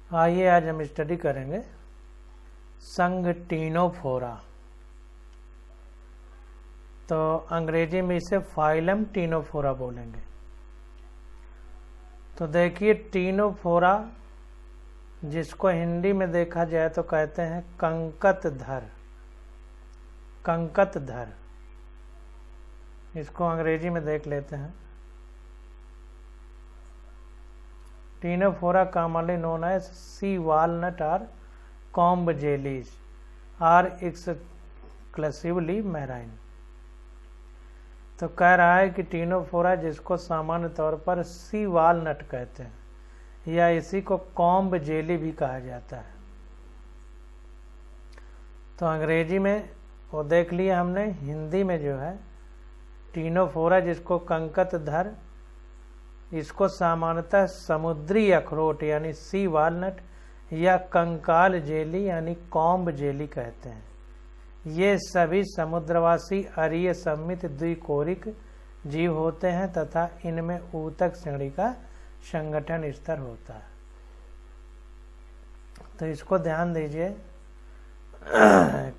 आइए आज हम स्टडी करेंगे संघ टीनोफोरा। तो अंग्रेजी में इसे फाइलम टीनोफोरा बोलेंगे। तो देखिए टीनोफोरा, जिसको हिंदी में देखा जाए तो कहते हैं कंकतधर। कंकतधर, इसको अंग्रेजी में देख लेते हैं। Ctenophora commonly known as sea walnut or comb jellies are exclusively marine। तो कह रहा है कि टीनोफोरा, जिसको सामान्य तौर पर सी वालनट कहते हैं या इसी को कॉम्ब जेली भी कहा जाता है। तो अंग्रेजी में वो देख लिया हमने। हिंदी में जो है टीनोफोरा, जिसको कंकतधर, इसको सामान्यतः समुद्री अखरोट यानी सी वालनट या कंकाल जेली यानी कॉम्ब जेली कहते हैं। ये सभी समुद्रवासी अरीय सममित द्विकोरिक जीव होते हैं तथा इनमें ऊतक श्रेणी का संगठन स्तर होता है। तो इसको ध्यान दीजिए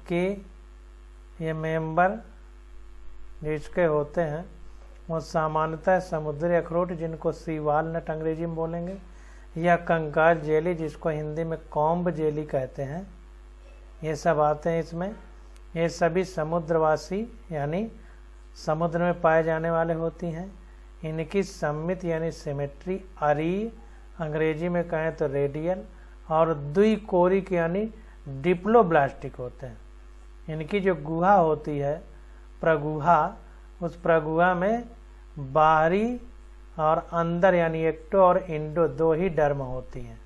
कि ये मेंबर जिसके होते हैं वो सामान्यतः समुद्री अखरोट, जिनको सी वालनट अंग्रेजी में बोलेंगे, या कंकाल जेली, जिसको हिंदी में कॉम्ब जेली कहते हैं, ये सब आते हैं इसमें। ये सभी समुद्रवासी यानी समुद्र में पाए जाने वाले होती हैं। इनकी सममित यानी सिमेट्री अरीय, अंग्रेजी में कहें तो रेडियल, और द्विकोरिक यानी डिप्लोब्लास्टिक होते हैं। इनकी जो गुहा होती है प्रगुहा, उस प्रगुहा में बाहरी और अंदर यानी एक्टो और इंडो दो ही डर्म होती हैं,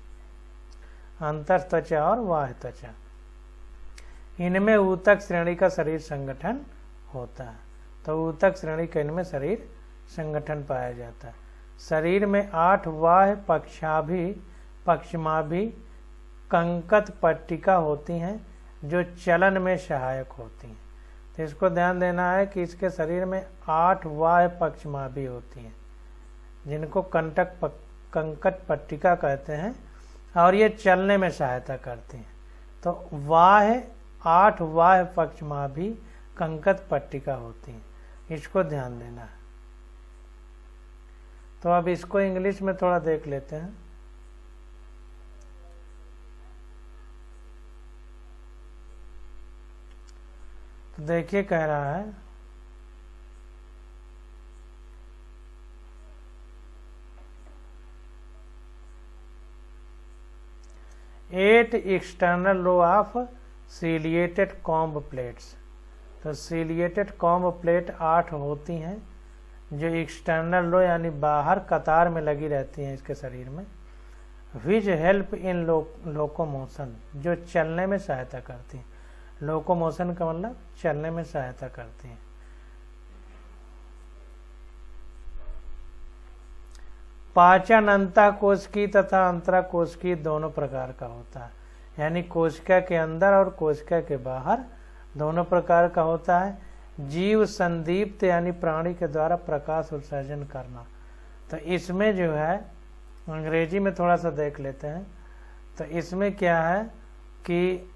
अंतर त्वचा और बाह्य त्वचा। इनमें ऊतक श्रेणी का शरीर संगठन होता है। तो ऊतक श्रेणी का इनमें शरीर संगठन पाया जाता है। शरीर में 8 बाह्य पक्षमाभि कंकत पट्टिका होती हैं जो चलन में सहायक होती हैं। तो इसको ध्यान देना है कि इसके शरीर में 8 बाह्य पक्षमाभि होती हैं, जिनको कंकट पट्टिका कहते हैं, और ये चलने में सहायता करती हैं। तो 8 बाह्य पक्षमाभि कंकट पट्टिका होती हैं, इसको ध्यान देना है। तो अब इसको इंग्लिश में थोड़ा देख लेते हैं। तो देखिए कह रहा है eight external row of ciliated comb plates. तो सीलिएटेड कॉम्ब प्लेट 8 होती हैं जो एक्सटर्नल रो यानी बाहर कतार में लगी रहती हैं इसके शरीर में। विच हेल्प इन लोकोमोशन, जो चलने में सहायता करती हैं। लोकोमोशन का मतलब चलने में सहायता करती हैं। पाचन अंतःकोशिकीय तथा अंतराकोशिकीय दोनों प्रकार का होता है, यानी कोशिका के अंदर और कोशिका के बाहर दोनों प्रकार का होता है। जीव संदीप्त यानी प्राणी के द्वारा प्रकाश उत्सर्जन करना। तो इसमें जो है अंग्रेजी में थोड़ा सा देख लेते हैं। तो इसमें क्या है कि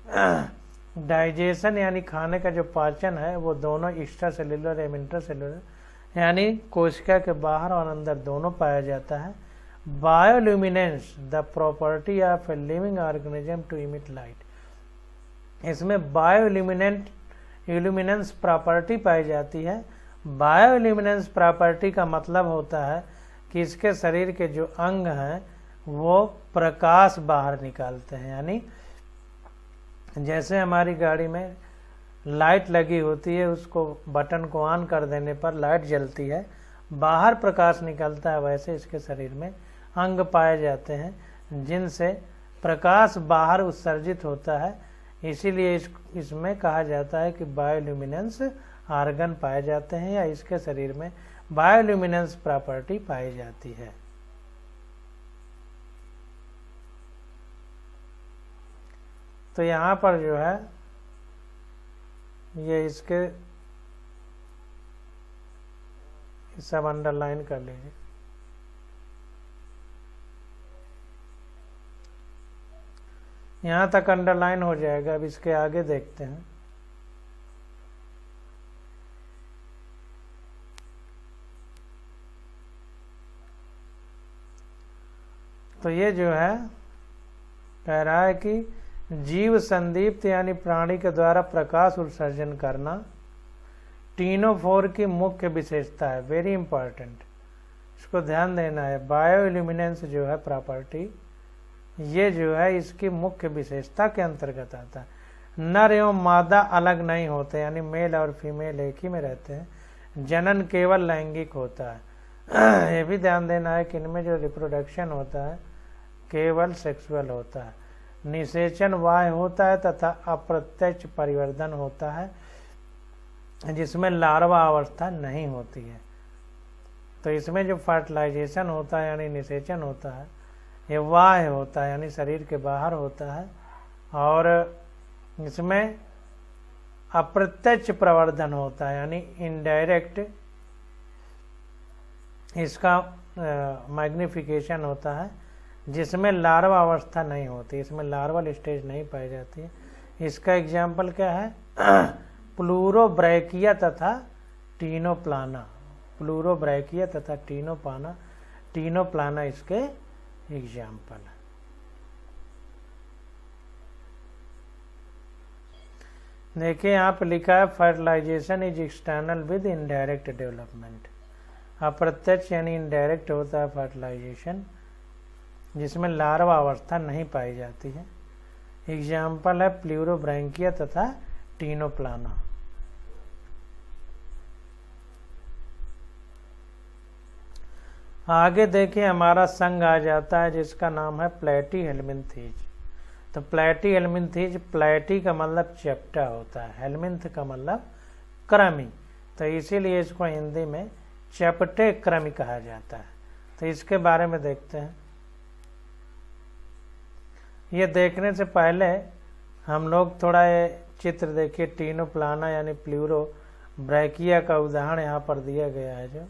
डाइजेशन यानी खाने का जो पाचन है वो दोनों एक्स्ट्रा सेल्यूलर एवं इंटर सेल्यूलर यानी कोशिका के बाहर और अंदर दोनों पाया जाता है। Bioluminescence the property of a living organism to emit light. इसमें बायोल्यूमिनेंस प्रॉपर्टी पाई जाती है। बायोल्यूमिनेंस प्रॉपर्टी का मतलब होता है कि इसके शरीर के जो अंग हैं वो प्रकाश बाहर निकालते हैं। यानी जैसे हमारी गाड़ी में लाइट लगी होती है, उसको बटन को ऑन कर देने पर लाइट जलती है, बाहर प्रकाश निकलता है, वैसे इसके शरीर में अंग पाए जाते हैं जिनसे प्रकाश बाहर उत्सर्जित होता है। इसीलिए इसमें कहा जाता है कि बायोल्यूमिनेंस आर्गन पाए जाते हैं या इसके शरीर में बायोल्यूमिनेंस प्रॉपर्टी पाई जाती है। तो यहाँ पर जो है ये इसके सब अंडरलाइन कर लीजिए। यहाँ तक अंडरलाइन हो जाएगा। अब इसके आगे देखते हैं। तो ये जो है कह रहा है कि जीव संदीप्त यानी प्राणी के द्वारा प्रकाश उत्सर्जन करना टीनोफोर की मुख्य विशेषता है। वेरी इंपॉर्टेंट, इसको ध्यान देना है। बायो इल्यूमिनेंस जो है प्रॉपर्टी, ये जो है इसकी मुख्य विशेषता के अंतर्गत आता है। नर एवं मादा अलग नहीं होते, यानी मेल और फीमेल एक ही में रहते हैं। जनन केवल लैंगिक होता है। ये भी ध्यान देना है कि इनमें जो रिप्रोडक्शन होता है केवल सेक्सुअल होता है। निषेचन बाह्य होता है तथा अप्रत्यक्ष परिवर्धन होता है, जिसमें लार्वा अवस्था नहीं होती है। तो इसमें जो फर्टिलाइजेशन होता है यानी निषेचन होता है, ये बाह्य होता है यानी शरीर के बाहर होता है, और इसमें अप्रत्यक्ष प्रवर्धन होता है यानी इनडायरेक्ट इसका मैग्निफिकेशन होता है, जिसमें लार्वा अवस्था नहीं होती। इसमें लार्वल स्टेज नहीं पाई जाती है। इसका एग्जाम्पल क्या है? प्लूरोब्रैकिया तथा टीनोप्लाना। प्लूरोब्रैकिया तथा टीनोप्लाना इसके एग्जाम्पल है। देखिए यहाँ पे लिखा है fertilisation is external with indirect development. अप्रत्यक्ष यानी इनडायरेक्ट होता है फर्टिलाइजेशन, जिसमें लार्वा अवस्था नहीं पाई जाती है। एग्जाम्पल है प्लूरोब्रैकिया तथा टीनोप्लाना। आगे देखिए हमारा संघ आ जाता है जिसका नाम है प्लेटीहेल्मिन्थीज। तो प्लेटीहेल्मिन्थीज, प्लेटी का मतलब चैप्टा होता है, हेल्मिन्थ का मतलब क्रमी, तो इसीलिए इसको हिंदी में चैप्टे क्रमी कहा जाता है। तो इसके बारे में देखते हैं। ये देखने से पहले हम लोग थोड़ा ये चित्र देखिए। टीनोप्लाना यानी प्लूरोब्रैकिया का उदाहरण यहाँ पर दिया गया है जो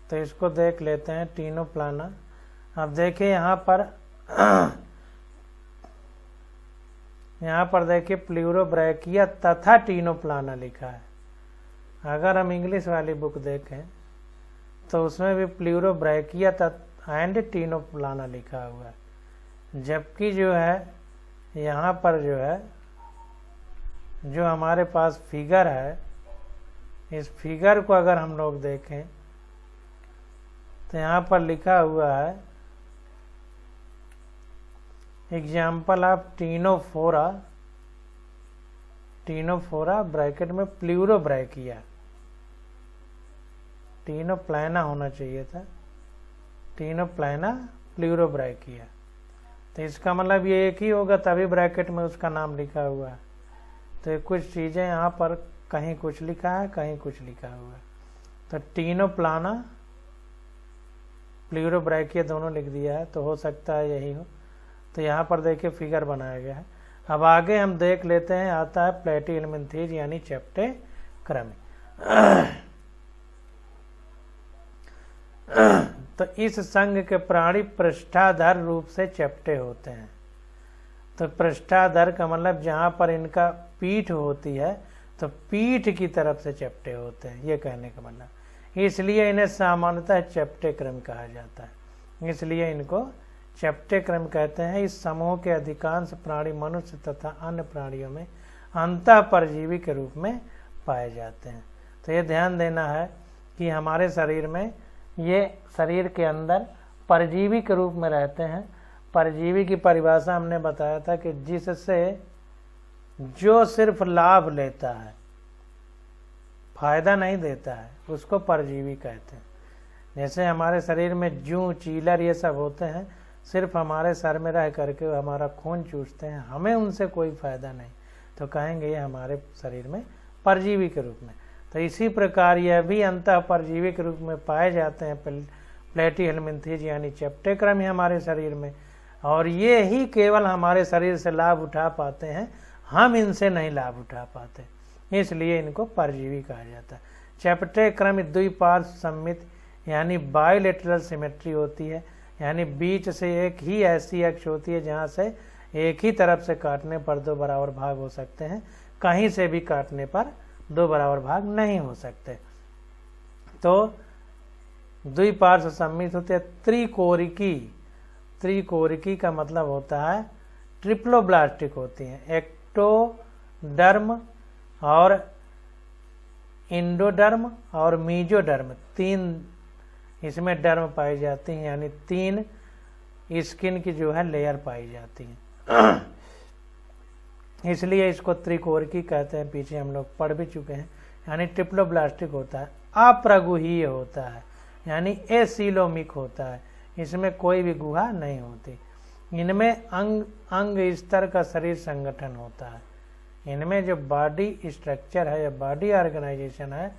तो इसको देख लेते हैं टीनोप्लाना। अब देखिए यहाँ पर देखिए प्लूरोब्रैकिया तथा टीनोप्लाना लिखा है। अगर हम इंग्लिश वाली बुक देखें तो उसमें भी प्लूरोब्रैकिया एंड टीनोप्लाना लिखा हुआ है, जबकि जो है यहाँ पर जो है जो हमारे पास फिगर है, इस फिगर को अगर हम लोग देखें तो यहाँ पर लिखा हुआ है एग्जाम्पल ऑफ टीनोफोरा ब्रैकेट में प्लूरोब्रैकिया। टीनोप्लाना होना चाहिए था, टीनोप्लाना प्लूरोब्रैकिया। तो इसका मतलब ये एक ही होगा, तभी ब्रैकेट में उसका नाम लिखा हुआ है। तो कुछ चीज़ें यहाँ पर कहीं कुछ लिखा है, कहीं कुछ लिखा हुआ है। तो टीनोप्लाना प्लूरोब्रैकिया दोनों लिख दिया है, तो हो सकता है यही हो। तो यहाँ पर देखिए फिगर बनाया गया है। अब आगे हम देख लेते हैं, आता है प्लेटीहेल्मिन्थीज यानी चैप्टे क्रमी। तो इस संघ के प्राणी पृष्ठाधर रूप से चैप्टे होते हैं। तो पृष्ठाधर का मतलब जहाँ पर इनका पीठ होती है, तो पीठ की तरफ से चैप्टे होते हैं, ये कहने का मतलब। इसलिए इन्हें सामान्यतः चैप्टे क्रम कहा जाता है, इसलिए इनको चैप्टे क्रम कहते हैं। इस समूह के अधिकांश प्राणी मनुष्य तथा अन्य प्राणियों में अंतःपरजीवी के रूप में पाए जाते हैं। तो ये ध्यान देना है कि हमारे शरीर में ये शरीर के अंदर परजीवी के रूप में रहते हैं। परजीवी की परिभाषा हमने बताया था कि जिससे जो सिर्फ लाभ लेता है, फायदा नहीं देता है, उसको परजीवी कहते हैं। जैसे हमारे शरीर में जूं, चीलर ये सब होते हैं, सिर्फ हमारे सर में रह करके हमारा खून चूसते हैं, हमें उनसे कोई फायदा नहीं, तो कहेंगे ये हमारे शरीर में परजीवी के रूप में। तो इसी प्रकार यह भी अंतः परजीवी के रूप में पाए जाते हैं प्लेटीहेल्मिन्थीज यानी चैप्टे क्रमी हमारे शरीर में, और ये ही केवल हमारे शरीर से लाभ उठा पाते हैं, हम इनसे नहीं लाभ उठा पाते, इसलिए इनको परजीवी कहा जाता है। चैप्टे क्रम द्विपार्श्व सम्मित यानी बायलेटरल सिमेट्री होती है, यानी बीच से एक ही ऐसी अक्ष होती है जहाँ से एक ही तरफ से काटने पर दो बराबर भाग हो सकते हैं, कहीं से भी काटने पर दो बराबर भाग नहीं हो सकते। तो द्विपार्श्व सममित होते हैं। त्रिकोरिकी, त्रिकोरिकी का मतलब होता है ट्रिप्लोब्लास्टिक होती हैं। एक्टोडर्म और इंडोडर्म और मीजोडर्म, तीन इसमें डर्म पाई जाती हैं, यानी तीन स्किन की जो है लेयर पाई जाती हैं, इसलिए इसको त्रिकोरिकी कहते हैं। पीछे हम लोग पढ़ भी चुके हैं। यानी ट्रिप्लोब्लास्टिक होता है। अप्रगुहीय होता है, यानी एसिलोमिक होता है, इसमें कोई भी गुहा नहीं होती। इनमें अंग स्तर का शरीर संगठन होता है। इनमें जो बॉडी स्ट्रक्चर है या बॉडी ऑर्गेनाइजेशन है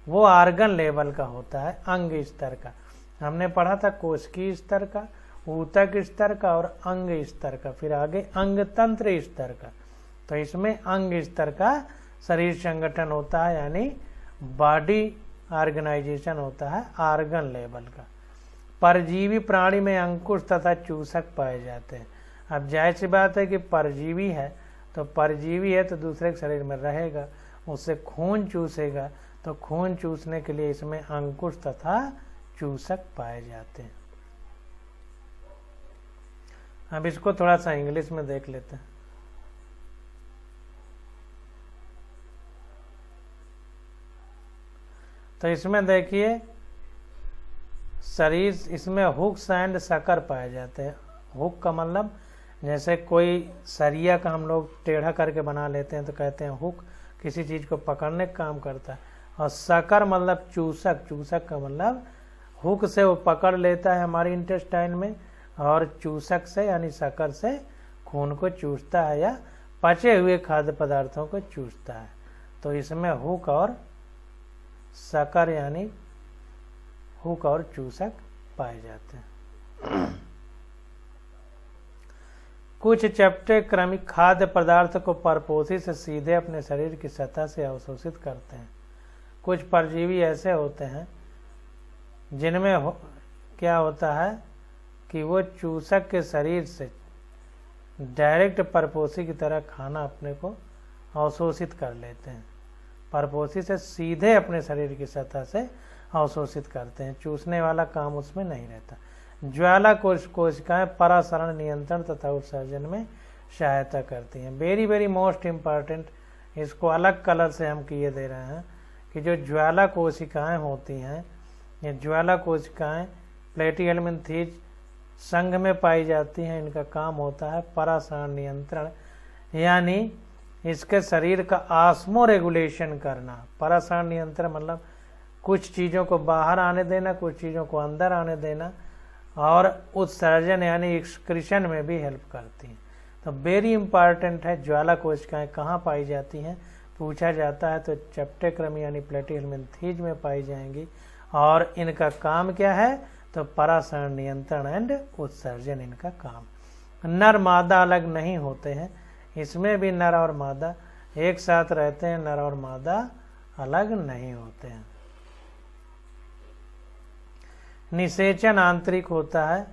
वो आर्गन लेवल का होता है, अंग स्तर का। हमने पढ़ा था कोशिकीय स्तर का, ऊतक स्तर का और अंग स्तर का, फिर आगे अंग तंत्र स्तर का। तो इसमें अंग स्तर का शरीर संगठन होता है, यानी बॉडी ऑर्गेनाइजेशन होता है आर्गन लेवल का। परजीवी प्राणी में अंकुश तथा चूसक पाए जाते हैं। अब जाहिर सी बात है कि परजीवी है तो परजीवी है तो दूसरे के शरीर में रहेगा, उससे खून चूसेगा, तो खून चूसने के लिए इसमें अंकुश तथा चूसक पाए जाते हैं। अब इसको थोड़ा सा इंग्लिश में देख लेते हैं। तो इसमें देखिए शरीर, इसमें हुक्स एंड सकर पाए जाते हैं। हुक का मतलब जैसे कोई सरिया का हम लोग टेढ़ा करके बना लेते हैं तो कहते हैं हुक, किसी चीज़ को पकड़ने का काम करता है। और सकर मतलब चूसक, चूसक का मतलब हुक से वो पकड़ लेता है हमारी इंटेस्टाइन में, और चूसक से यानी सकर से खून को चूसता है या पचे हुए खाद्य पदार्थों को चूसता है। तो इसमें हुक और सकर यानी हुक और चूसक पाए जाते हैं। कुछ चपटे क्रमिक खाद्य पदार्थ को परपोषी से सीधे अपने शरीर की सतह से अवशोषित करते हैं। कुछ परजीवी ऐसे होते हैं जिनमें क्या होता है कि वो चूसक के शरीर से डायरेक्ट परपोषी की तरह खाना अपने को अवशोषित कर लेते हैं। परपोषी से सीधे अपने शरीर की सतह से अवशोषित करते हैं, चूसने वाला काम उसमें नहीं रहता। ज्वाला कोशिकाएं परासरण नियंत्रण तथा उत्सर्जन में सहायता करती हैं। वेरी वेरी मोस्ट इम्पॉर्टेंट, इसको अलग कलर से हम किए दे रहे हैं कि जो ज्वाला कोशिकाएं होती हैं, ये ज्वाला कोशिकाएं प्लेटिहेल्मिन्थेज संघ में पाई जाती हैं। इनका काम होता है परासरण नियंत्रण, यानी इसके शरीर का ऑस्मो रेगुलेशन करना। परासरण नियंत्रण मतलब कुछ चीज़ों को बाहर आने देना, कुछ चीज़ों को अंदर आने देना, और उत्सर्जन यानी एक्सक्रीशन में भी हेल्प करती हैं। तो वेरी इंपॉर्टेंट है ज्वाला कोशिकाएं कहाँ पाई जाती हैं, पूछा जाता है तो चपटे क्रम यानी प्लेटिहेल्मिन्थेज में पाई जाएंगी। और इनका काम क्या है, तो परासरण नियंत्रण एंड उत्सर्जन इनका काम। नर मादा अलग नहीं होते हैं, इसमें भी नर और मादा एक साथ रहते हैं, नर और मादा अलग नहीं होते हैं। निषेचन आंतरिक होता है,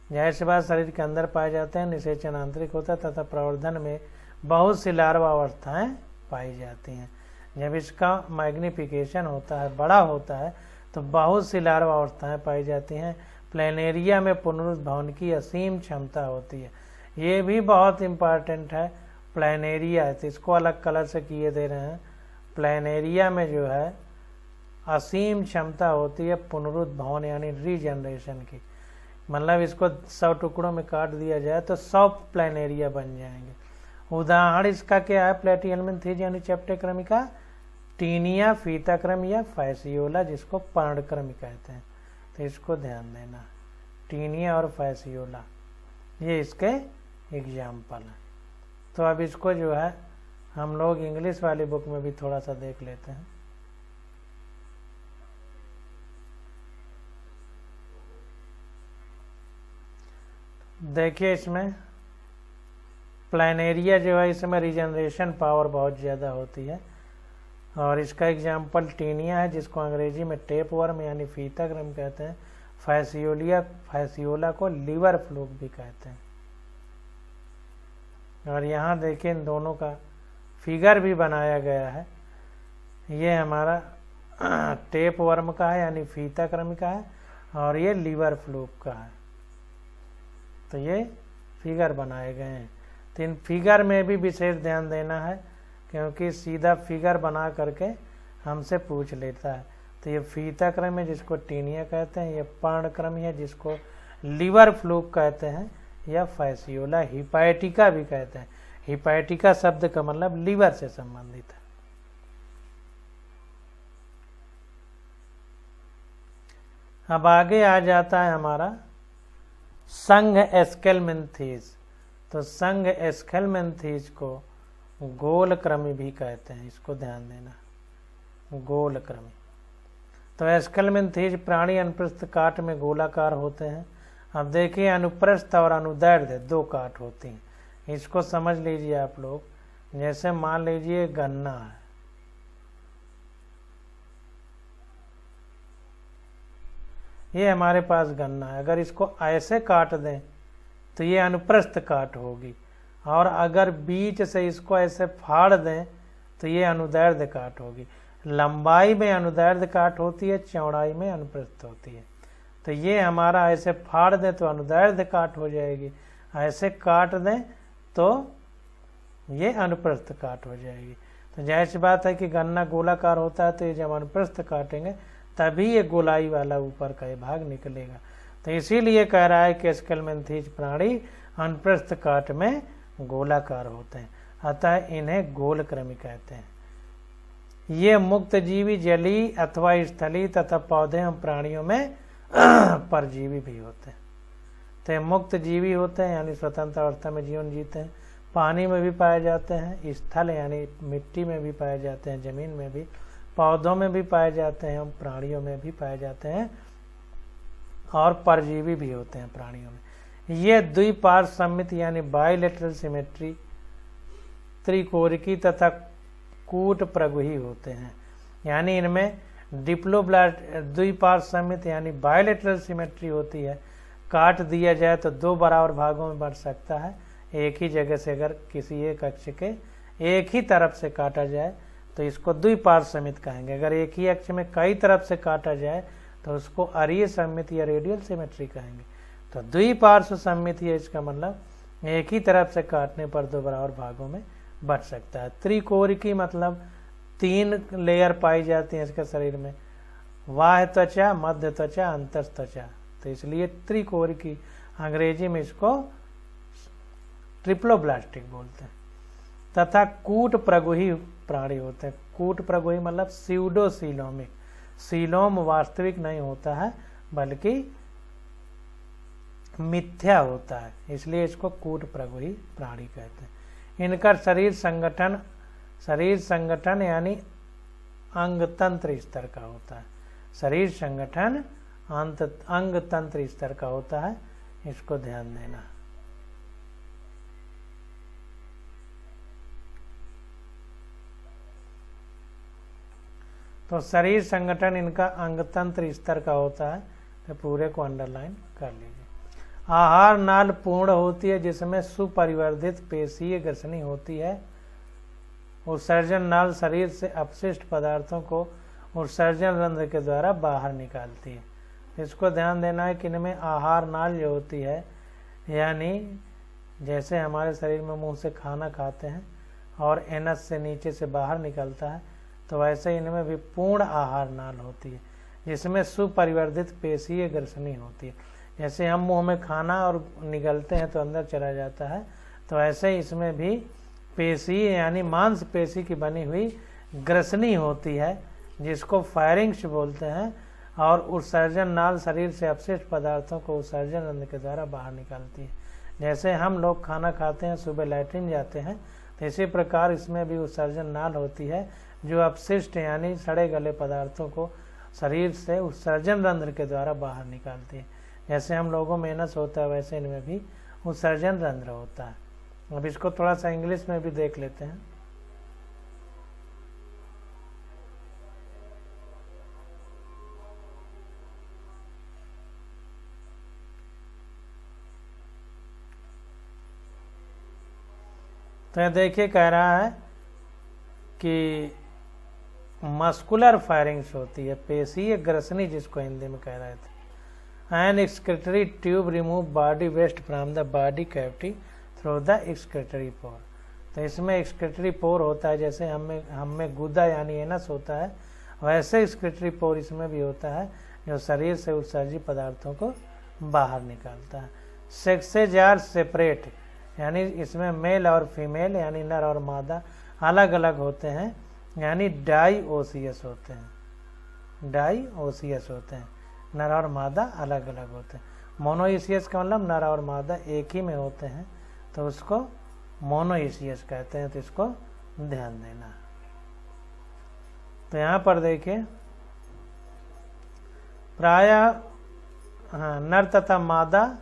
जाहिर सी बात शरीर के अंदर पाए जाते हैं। निषेचन आंतरिक होता है तथा प्रवर्धन में बहुत सी लार्वा अवस्थाएं पाई जाती हैं। जब इसका मैग्निफिकेशन होता है, बड़ा होता है, तो बहुत सी लार्वा अवस्थाएं पाई जाती हैं। प्लेनेरिया में पुनरुद्भवन की असीम क्षमता होती है। ये भी बहुत इम्पॉर्टेंट है। प्लेनेरिया, तो इसको अलग कलर से किए दे रहे हैं। प्लेनेरिया में जो है असीम क्षमता होती है पुनरुद्भवन यानी रीजनरेशन की। मतलब इसको 100 टुकड़ों में काट दिया जाए तो 100 प्लेनेरिया बन जाएंगे। उदाहरण इसका क्या है, प्लेटिहेल्मिन्थेज यानी चपटे क्रमिका, टीनिया, फीताक्रम या फैसियोला जिसको पर्णक्रम कहते हैं। तो इसको ध्यान देना, टीनिया और फैसियोला ये इसके एग्जाम्पल हैं। तो अब इसको जो है हम लोग इंग्लिश वाली बुक में भी थोड़ा सा देख लेते हैं। देखिए इसमें प्लेनेरिया जो है इसमें रीजनरेशन पावर बहुत ज़्यादा होती है। और इसका एग्जाम्पल टीनिया है, जिसको अंग्रेजी में टेप वर्म यानी फीता कृमि कहते हैं। फैसियोला को लीवर फ्लूक भी कहते हैं। और यहाँ देखिए इन दोनों का फिगर भी बनाया गया है। ये हमारा टेप वर्म का है यानी फीता कृमि का है, और ये लीवर फ्लूक का है। तो ये फिगर बनाए गए हैं। तो इन फिगर में भी विशेष ध्यान देना है, क्योंकि सीधा फिगर बना करके हमसे पूछ लेता है। तो ये फीता कृमि है जिसको टीनिया कहते हैं, ये पर्ण कृमि है जिसको लीवर फ्लूक कहते हैं, या फैसियोला हिपैटिका भी कहते हैं। हिपैटिका शब्द का मतलब लीवर से संबंधित है। अब आगे आ जाता है हमारा संघ एस्केलमेंथीज। तो संघ एस्केलमेंथीज को गोल कृमि भी कहते हैं, इसको ध्यान देना, गोल कृमि। तो एस्केलमेंथीज प्राणी अनुप्रस्थ काट में गोलाकार होते हैं। अब देखिए अनुप्रस्थ और अनुदैर्ध्य दो काट होती हैं, इसको समझ लीजिए आप लोग। जैसे मान लीजिए गन्ना है, ये हमारे पास गन्ना है, अगर इसको ऐसे काट दें तो ये अनुप्रस्थ काट होगी, और अगर बीच से इसको ऐसे फाड़ दें तो ये अनुदैर्ध्य काट होगी। लंबाई में अनुदैर्ध्य काट होती है, चौड़ाई में अनुप्रस्थ होती है। तो ये हमारा ऐसे फाड़ दें तो अनुदैर्ध्य काट हो जाएगी, ऐसे काट दें तो ये अनुप्रस्थ काट हो जाएगी। तो जाहिर सी बात है कि गन्ना गोलाकार होता है, तो ये जब अनुप्रस्थ काटेंगे तभी ये गोलाई वाला ऊपर का ये भाग निकलेगा। तो इसीलिए कह रहा है कि एस्केलमेंथीज प्राणी अनुप्रस्थ काट में गोलाकार होते हैं, अतः इन्हें गोल कृमि कहते हैं। ये मुक्त जीवी जलीय अथवा स्थलीय तथा पौधे एवं प्राणियों में परजीवी भी होते हैं। तो ये मुक्त जीवी होते हैं यानी स्वतंत्र अवस्था में जीवन जीते हैं, पानी में भी पाए जाते हैं, स्थल यानी मिट्टी में भी पाए जाते हैं, जमीन में भी, पौधों में भी पाए जाते हैं, प्राणियों में भी पाए जाते हैं, और परजीवी भी होते हैं प्राणियों में। ये द्विपार्श्व सममित यानी बाइलेटरल सिमेट्री, त्रिकोरिकी तथा कूट प्रगुही होते हैं। यानी इनमें डिप्लोब्लास्ट द्विपार्श्व सममित यानी बाइलेटरल सिमेट्री होती है। काट दिया जाए तो दो बराबर भागों में बढ़ सकता है, एक ही जगह से अगर किसी एक अक्ष के एक ही तरफ से काटा जाए तो इसको द्विपार्श्व सममित कहेंगे। अगर एक ही अक्ष में कई तरफ से काटा जाए तो उसको अरीय सममित या रेडियल सिमेट्री कहेंगे। तो द्विपार्श्व सममित है, इसका मतलब एक ही तरफ से काटने पर दो बराबर भागों में बट सकता है। त्रिकोरिकी मतलब तीन लेयर पाई जाती हैं इसके शरीर में, बाह्य त्वचा, मध्य त्वचा, अंतस्थ त्वचा, तो इसलिए त्रिकोरिकी, अंग्रेजी में इसको ट्रिप्लोब्लास्टिक बोलते हैं। तथा कूट प्रगुही प्राणी होते हैं। कूट प्रगुही मतलब सीडो सीलोमिक, सीलोम वास्तविक नहीं होता है बल्कि मिथ्या होता है, इसलिए इसको कूट प्रगुही प्राणी कहते हैं। इनका शरीर संगठन यानी अंग तंत्र स्तर का होता है। शरीर संगठन अंग तंत्र स्तर का होता है, इसको ध्यान देना। तो शरीर संगठन इनका अंग तंत्र स्तर का होता है, तो पूरे को अंडरलाइन कर लीजिए। आहार नाल पूर्ण होती है जिसमें सुपरिवर्धित पेशीय ग्रसनी होती है। उत्सर्जन नाल शरीर से अपशिष्ट पदार्थों को उत्सर्जन रंध्र के द्वारा बाहर निकालती है। इसको ध्यान देना है कि इनमें आहार नाल जो होती है, यानी जैसे हमारे शरीर में मुंह से खाना खाते हैं और एनस से नीचे से बाहर निकलता है, तो वैसे इनमें भी पूर्ण आहार नाल होती है जिसमें सुपरिवर्धित पेशीय ग्रसनी होती है। जैसे हम मुंह में खाना और निगलते हैं तो अंदर चला जाता है, तो ऐसे इसमें भी पेशी यानी मांस पेशी की बनी हुई ग्रसनी होती है जिसको फायरिंग्स बोलते हैं, और उत्सर्जन नाल शरीर से अपशिष्ट पदार्थों को उत्सर्जन रंध्र के द्वारा बाहर निकालती है। जैसे हम लोग खाना खाते हैं, सुबह लैट्रिन जाते हैं, तो इसी प्रकार इसमें भी उत्सर्जन नाल होती है जो अपशिष्ट यानी सड़े गले पदार्थों को शरीर से उत्सर्जन रंध्र के द्वारा बाहर निकालती है। जैसे हम लोगों में एनस होता है वैसे इनमें भी उत्सर्जन रंध्र होता है। अब इसको थोड़ा सा इंग्लिश में भी देख लेते हैं। तो यह देखिए कह रहा है कि मस्कुलर फायरिंग्स होती है, पेशीय ग्रसनी जिसको हिंदी में कह रहे थे। An excretory tube remove body waste from the body cavity through the excretory pore. तो इसमें एक्सक्रीटरी पोर होता है, जैसे हम में गुदा यानी एनस होता है, वैसे एक्सक्रीटरी पोर इसमें भी होता है, जो शरीर से उत्सर्जित पदार्थों को बाहर निकालता है। सेक्सेज आर सेपरेट, यानी इसमें मेल और फीमेल यानी नर और मादा अलग अलग होते हैं, यानी डाईओसियस होते हैं। डाईओसियस होते हैं, नर और मादा अलग अलग होते हैं। मोनोइसियस का मतलब नर और मादा एक ही में होते हैं, तो उसको मोनोइसियस कहते हैं। तो इसको ध्यान देना। तो यहाँ पर देखिए प्रायः नर तथा मादा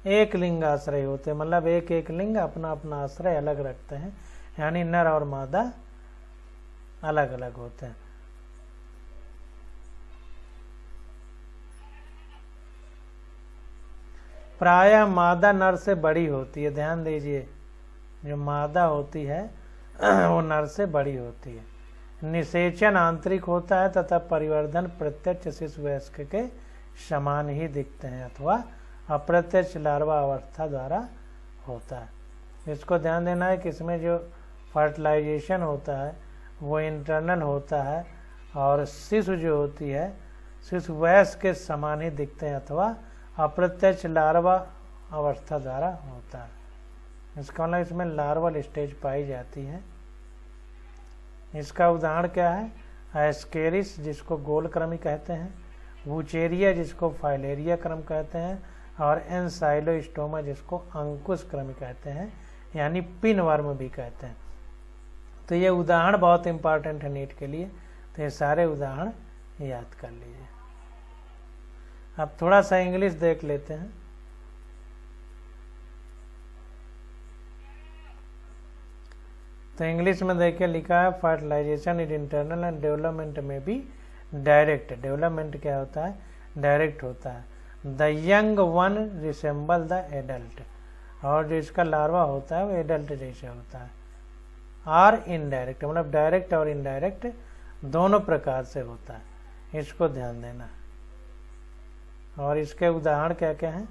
एक लिंग आश्रय होते हैं, मतलब एक एक लिंग अपना अपना आश्रय अलग रखते हैं, यानी नर और मादा अलग अलग होते हैं। प्रायः मादा नर से बड़ी होती है। ध्यान दीजिए, जो मादा होती है वो नर से बड़ी होती है। निषेचन आंतरिक होता है तथा परिवर्धन प्रत्यक्ष शिशु वयस्क के समान ही दिखते हैं अथवा अप्रत्यक्ष लार्वा अवस्था द्वारा होता है। इसको ध्यान देना है कि इसमें जो फर्टिलाइजेशन होता है वो इंटरनल होता है, और शिशु जो होती है शिशु वयस्क के समान ही दिखते हैं अथवा अप्रत्यक्ष लार्वा अवस्था द्वारा होता है। इसका मतलब इसमें लार्वल स्टेज पाई जाती है। इसका उदाहरण क्या है? एस्केरिस जिसको गोलक्रमी कहते हैं, वुचेरिया जिसको फाइलेरिया क्रम कहते हैं, और एनसाइलोस्टोमा जिसको अंकुश क्रम कहते हैं, यानी पिन वर्म भी कहते हैं। तो ये उदाहरण बहुत इंपॉर्टेंट है नीट के लिए, तो ये सारे उदाहरण याद कर लीजिए। अब थोड़ा सा इंग्लिश देख लेते हैं। तो इंग्लिश में देखिए लिखा है fertilisation is internal and development में भी डायरेक्ट। डेवलपमेंट क्या होता है? डायरेक्ट होता है। The young one resemble the adult, और जो इसका लार्वा होता है वो एडल्ट जैसे होता है। आर इनडायरेक्ट, मतलब डायरेक्ट और इनडायरेक्ट दोनों प्रकार से होता है, इसको ध्यान देना। और इसके उदाहरण क्या क्या हैं?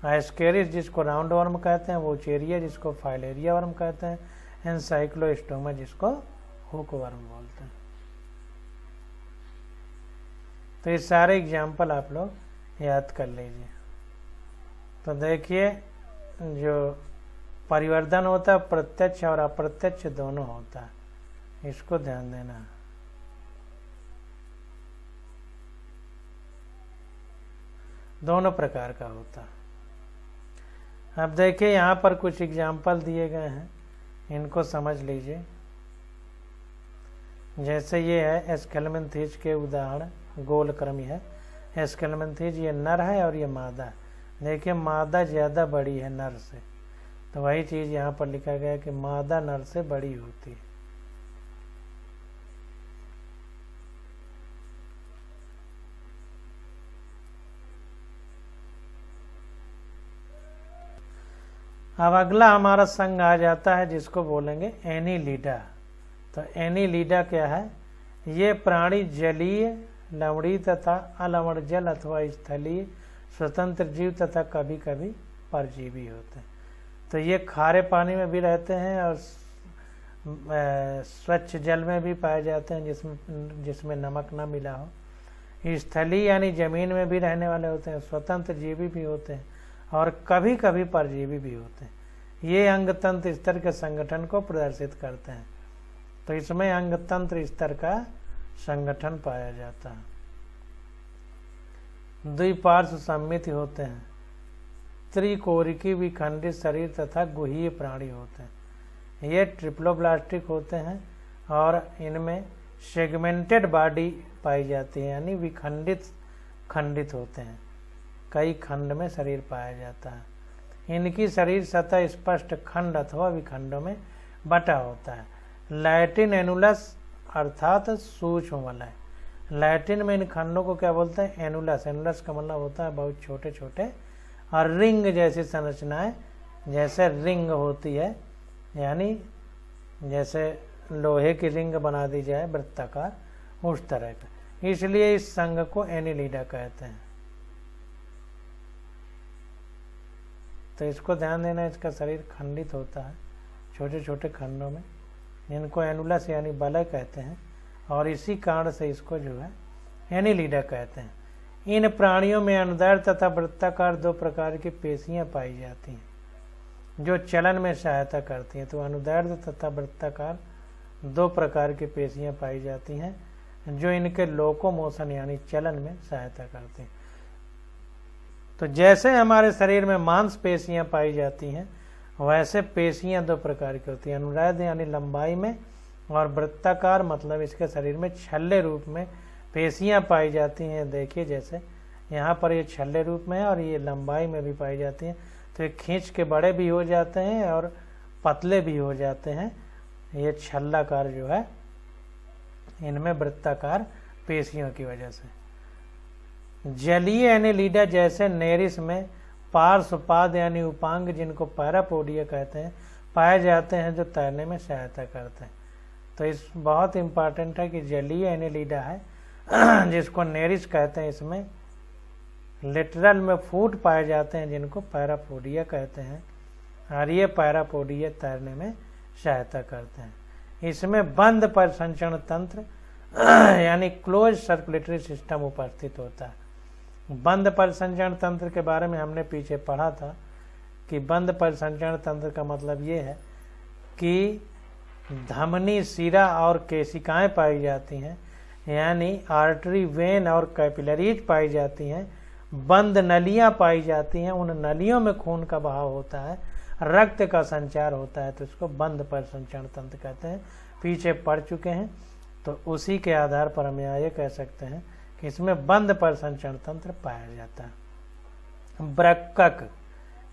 एस्केरिस जिसको राउंड वर्म कहते हैं, वोचेरिया जिसको फाइलेरिया वर्म कहते हैं, एनसाइक्लोस्टोमा जिसको हुक वर्म बोलते हैं। तो ये सारे एग्जाम्पल आप लोग याद कर लीजिए। तो देखिए जो परिवर्धन होता है प्रत्यक्ष और अप्रत्यक्ष दोनों होता है, इसको ध्यान देना। दोनों प्रकार का होता है। अब देखिए यहाँ पर कुछ एग्जाम्पल दिए गए हैं, इनको समझ लीजिए। जैसे ये है एस्केलमेंथीज के उदाहरण, गोलक्रमी है। एस्केलमेंथीज ये नर है और ये मादा है। देखिए मादा ज़्यादा बड़ी है नर से, तो वही चीज़ यहाँ पर लिखा गया कि मादा नर से बड़ी होती है। अब अगला हमारा संघ आ जाता है जिसको बोलेंगे एनीलिडा। तो एनीलिडा क्या है? ये प्राणी जलीय, लवणीय तथा अलवण जल अथवा स्थलीय स्वतंत्र जीव तथा कभी कभी परजीवी होते हैं। तो ये खारे पानी में भी रहते हैं और स्वच्छ जल में भी पाए जाते हैं जिसमें नमक ना मिला हो। स्थलीय यानी जमीन में भी रहने वाले होते हैं, स्वतंत्र जीवी भी होते हैं और कभी कभी परजीवी भी होते हैं। ये अंगतंत्र स्तर के संगठन को प्रदर्शित करते हैं। तो इसमें अंगतंत्र स्तर का संगठन पाया जाता है। द्विपार्श्व सम्मित होते हैं, त्रिकोरिकी विखंडित शरीर तथा गुहीय प्राणी होते हैं। ये ट्रिप्लोब्लास्टिक होते हैं और इनमें सेगमेंटेड बॉडी पाई जाती है, यानी खंडित होते हैं। कई खंड में शरीर पाया जाता है। इनकी शरीर सतह स्पष्ट खंड अथवा विखंडों में बटा होता है। लैटिन एनुलस अर्थात सूक्ष्म वलय। लैटिन में इन खंडों को क्या बोलते हैं? एनुलस। एनुलस का मतलब होता है बहुत छोटे छोटे, और रिंग जैसी संरचनाएं, जैसे रिंग होती है, यानी जैसे लोहे की रिंग बना दी जाए वृत्ताकार, उस तरह का। इसलिए इस संघ को एनिलिडा कहते हैं। तो इसको ध्यान देना, इसका शरीर खंडित होता है छोटे छोटे खंडों में, जिनको एनुलस यानी बलय कहते हैं, और इसी कारण से इसको जो है एनिलिडा कहते हैं। इन प्राणियों में अनुदैर्घ्य तथा वृत्ताकार दो प्रकार की पेशियां पाई जाती हैं जो चलन में सहायता करती हैं। तो अनुदैर्घ्य तथा वृत्ताकार दो प्रकार की पेशियां पाई जाती हैं जो इनके लोकोमोशन यानी चलन में सहायता करती हैं। तो जैसे हमारे शरीर में मांसपेशियां पाई जाती हैं, वैसे पेशियां दो प्रकार की होती हैं, अनुदैर्घ्य यानी लंबाई में, और वृत्ताकार मतलब इसके शरीर में छल्ले रूप में पेशियां पाई जाती हैं। देखिए जैसे यहाँ पर ये छल्ले रूप में है और ये लंबाई में भी पाई जाती हैं। तो ये खींच के बड़े भी हो जाते हैं और पतले भी हो जाते हैं। ये छल्लाकार जो है इनमें वृत्ताकार पेशियों की वजह से। जलीय एनिलिडा जैसे नेरिस में पार्श्वपाद यानी उपांग, जिनको पैरापोडिया कहते हैं, पाए जाते हैं जो तैरने में सहायता करते हैं। तो इस बहुत इम्पॉर्टेंट है कि जलीय एनिलिडा है जिसको नेरिस कहते हैं, इसमें लिटरल में फूट पाए जाते हैं जिनको पैरापोडिया कहते हैं, और ये पैरापोडिया तैरने में सहायता करते हैं। इसमें बंद परिसंचरण तंत्र यानी क्लोज सर्कुलेटरी सिस्टम उपस्थित होता है। बंद परिसंचरण तंत्र के बारे में हमने पीछे पढ़ा था कि बंद परिसंचरण तंत्र का मतलब ये है कि धमनी, शिरा और केशिकाएं पाई जाती हैं, यानी आर्टरी, वेन और कैपिलरीज पाई जाती हैं। बंद नलियां पाई जाती हैं, उन नलियों में खून का बहाव होता है, रक्त का संचार होता है, तो इसको बंद परिसंचरण तंत्र कहते हैं। पीछे पढ़ चुके हैं, तो उसी के आधार पर हम ये कह सकते हैं कि इसमें बंद परिसंचरण तंत्र पाया जाता है। वृक्कक,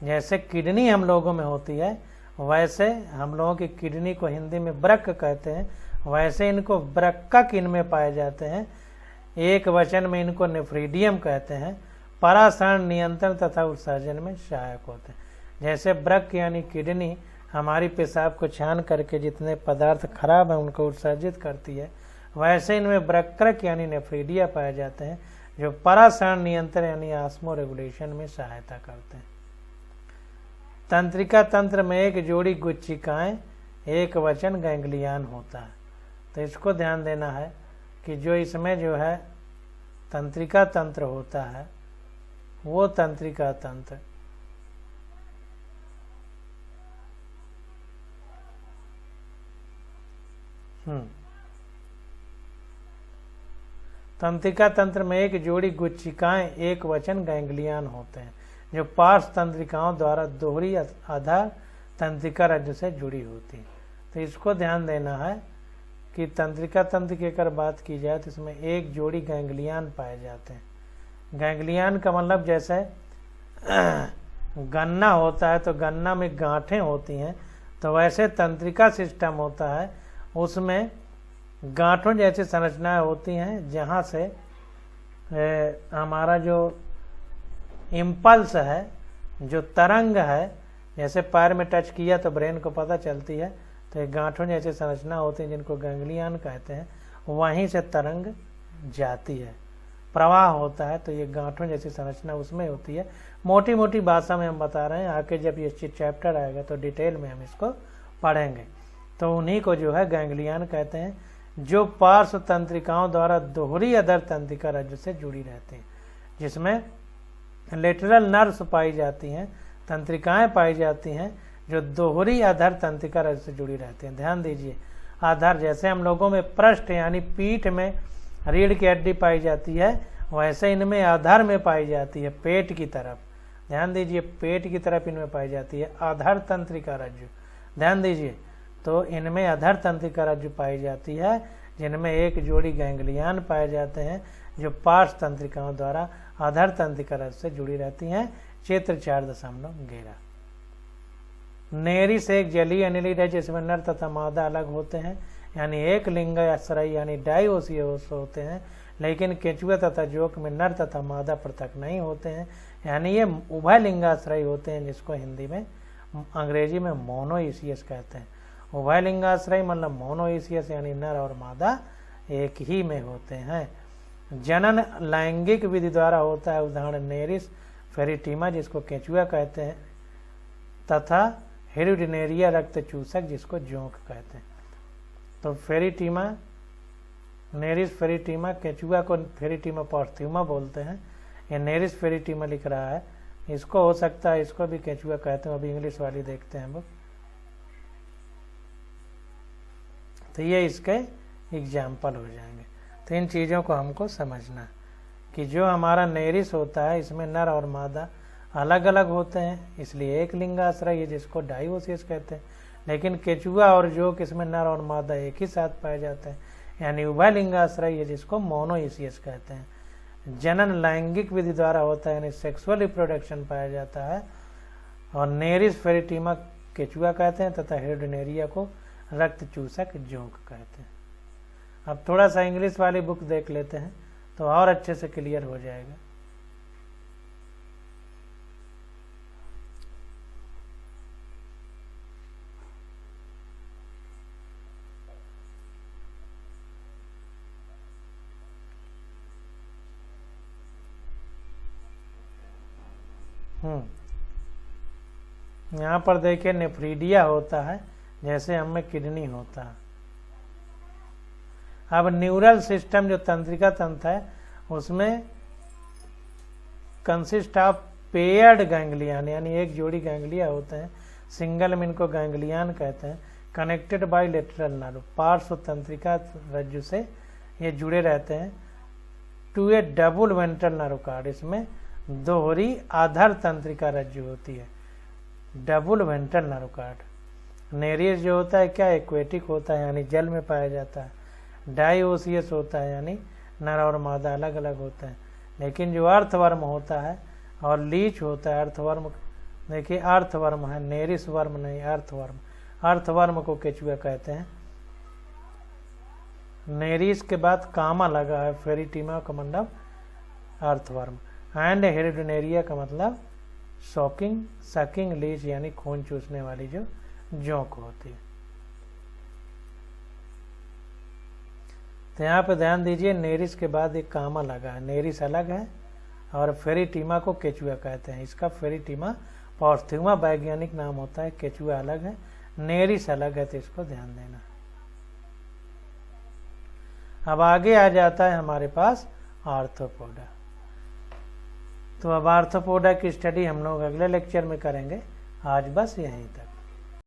जैसे किडनी हम लोगों में होती है, वैसे हम लोगों की किडनी को हिंदी में वृक्क कहते हैं, वैसे इनको वृक्कक इनमें पाए जाते हैं। एक वचन में इनको नेफ्रीडियम कहते हैं। परासरण, नियंत्रण तथा उत्सर्जन में सहायक होते हैं। जैसे वृक्क यानी किडनी हमारी पेशाब को छान करके जितने पदार्थ खराब हैं उनको उत्सर्जित करती है, वैसे इनमें वृक्कक यानी नेफ्रीडिया पाए जाते हैं जो परासरण नियंत्रण यानी ऑस्मो रेगुलेशन में सहायता करते हैं। तंत्रिका तंत्र में एक जोड़ी गुच्छिकाएं, एक वचन गैंग्लियान होता है। तो इसको ध्यान देना है कि जो इसमें जो है तंत्रिका तंत्र होता है, वो तंत्रिका तंत्र तंत्रिका तंत्र में एक जोड़ी गुच्छिकाएं, एक वचन गैंग्लियान होते हैं जो पार्श्व तंत्रिकाओं द्वारा दोहरी आधार तंत्रिका रज्जु से जुड़ी होती है। तो इसको ध्यान देना है कि तंत्रिका तंत्र की अगर बात की जाए तो इसमें एक जोड़ी गैंग्लियान पाए जाते हैं। गैंग्लियान का मतलब जैसे गन्ना होता है तो गन्ना में गांठें होती हैं, तो वैसे तंत्रिका सिस्टम होता है, उसमें गांठों जैसी संरचनाएं होती हैं जहाँ से हमारा जो इम्पल्स है, जो तरंग है, जैसे पैर में टच किया तो ब्रेन को पता चलती है, तो ये गांठों जैसी संरचना होती है जिनको गैंग्लियान कहते हैं। वहीं से तरंग जाती है, प्रवाह होता है, तो ये गांठों जैसी संरचना उसमें होती है। मोटी मोटी भाषा में हम बता रहे हैं, आके जब ये चैप्टर आएगा तो डिटेल में हम इसको पढ़ेंगे। तो उन्हीं को जो है गैंग्लियान कहते हैं, जो पार्श्व तंत्रिकाओं द्वारा दोहरी अधर तंत्रिका रज्जु से जुड़ी रहती हैं, जिसमें लेटरल नर्व्स पाई जाती हैं, तंत्रिकाएं पाई जाती हैं जो दोहरी अधर तंत्रिका रज्जु से जुड़ी रहती हैं। ध्यान दीजिए, आधार जैसे हम लोगों में पृष्ठ यानी पीठ में रीढ़ की हड्डी पाई जाती है, वैसे इनमें आधार में पाई जाती है पेट की तरफ। ध्यान दीजिए, पेट की तरफ इनमें पाई जाती है आधार तंत्रिका रज्जु। ध्यान दीजिए, तो इनमें अधर तंत्रिका रज्जु पाई जाती है, जिनमें एक जोड़ी गैंग्लियान पाए जाते हैं जो पार्श्व तंत्रिकाओं द्वारा अधर तंत्रिका रज्जु से जुड़ी रहती हैं। चित्र 4.11। नेरिस एक जलीय एनिलिड है जिसमें नर तथा मादा अलग होते हैं, यानी एक लिंग आश्रय यानी डाइओसियोस होते हैं, लेकिन केंचुआ तथा जोक में नर तथा मादा पृथक नहीं होते हैं। यानी ये उभय लिंगाश्रय होते हैं, जिसको हिंदी में अंग्रेजी में मोनोइसियस कहते हैं। उभय लिंगाश्रय मतलब मोनोइसियस यानी नर और मादा एक ही में होते हैं। जनन लैंगिक विधि द्वारा होता है, उदाहरण नेरिस फेरिटीमा जिसको केंचुआ कहते हैं, तथा हेरिडिनेरिया रक्त चूसक जिसको जोंक कहते हैं। तो फेरिटीमा, नेरिस फेरिटीमा, केंचुआ को फेरिटीमा पॉर्थ्यूमा बोलते हैं। ये नेरिस फेरिटीमा लिख रहा है, इसको हो सकता है इसको भी केंचुआ कहते हैं। अभी इंग्लिश वाली देखते हैं बुक। तो ये इसके एग्जाम्पल हो जाएंगे। तो इन चीज़ों को हमको समझना कि जो हमारा नेरिस होता है इसमें नर और मादा अलग अलग होते हैं, इसलिए एक लिंगाश्रय है जिसको डाइओसियस कहते हैं। लेकिन केचुआ और जोंक इसमें नर और मादा एक ही साथ पाए जाते हैं, यानी उभय लिंगाश्रय है जिसको मोनोइसियस कहते हैं। जनन लैंगिक विधि द्वारा होता है, यानी सेक्सुअल रिप्रोडक्शन पाया जाता है। और नेरिस फेरिटीमा केचुआ कहते हैं तथा हेरिडिनेरिया को रक्त चूसक जोंक कहते हैं। अब थोड़ा सा इंग्लिश वाली बुक देख लेते हैं तो और अच्छे से क्लियर हो जाएगा। यहाँ पर देखिए नेफ्रीडिया होता है, जैसे हम में किडनी होता है। अब न्यूरल सिस्टम जो तंत्रिका तंत्र है उसमें कंसिस्ट ऑफ पेयर्ड गैंग्लियन, यानी एक जोड़ी गैंग्लिया होते हैं, सिंगल में इनको गैंग्लियन कहते हैं। कनेक्टेड बाय लेटरल नर्व, पार्श्व तंत्रिका रज्जु से ये जुड़े रहते हैं। To a double ventral nerve cord, इसमें दोहरी आधार तंत्रिका रज्जु होती है, double ventral nerve cord. Nereis जो होता है क्या एक्वेटिक होता है, यानी जल में पाया जाता है। डाइओसियस होता है, यानी नर और मादा अलग अलग होते हैं। लेकिन जो अर्थवर्म होता है और लीच होता है, अर्थवर्म देखिए अर्थवर्म है, नेरिस वर्म नहीं, अर्थवर्म। अर्थवर्म को केचुआ कहते हैं। नेरिस के बाद कामा लगा है, फेरिटीमा का मतलब अर्थवर्म। एंड हेरिडिनेरिया का मतलब सकिंग लीच, यानी खून चूसने वाली जो जोंक होती है। तो यहाँ पे ध्यान दीजिए, नेरिस के बाद एक कामा लगा है, नेरिस अलग है और फेरिटीमा को केचुआ कहते हैं। इसका फेरिटीमा पॉर्थ्यूमा वैज्ञानिक नाम होता है, केचुआ अलग है, नेरिस अलग है, तो इसको ध्यान देना। अब आगे आ जाता है हमारे पास आर्थ्रोपोडा। तो अब आर्थ्रोपोडा की स्टडी हम लोग अगले लेक्चर में करेंगे। आज बस यहीं तक।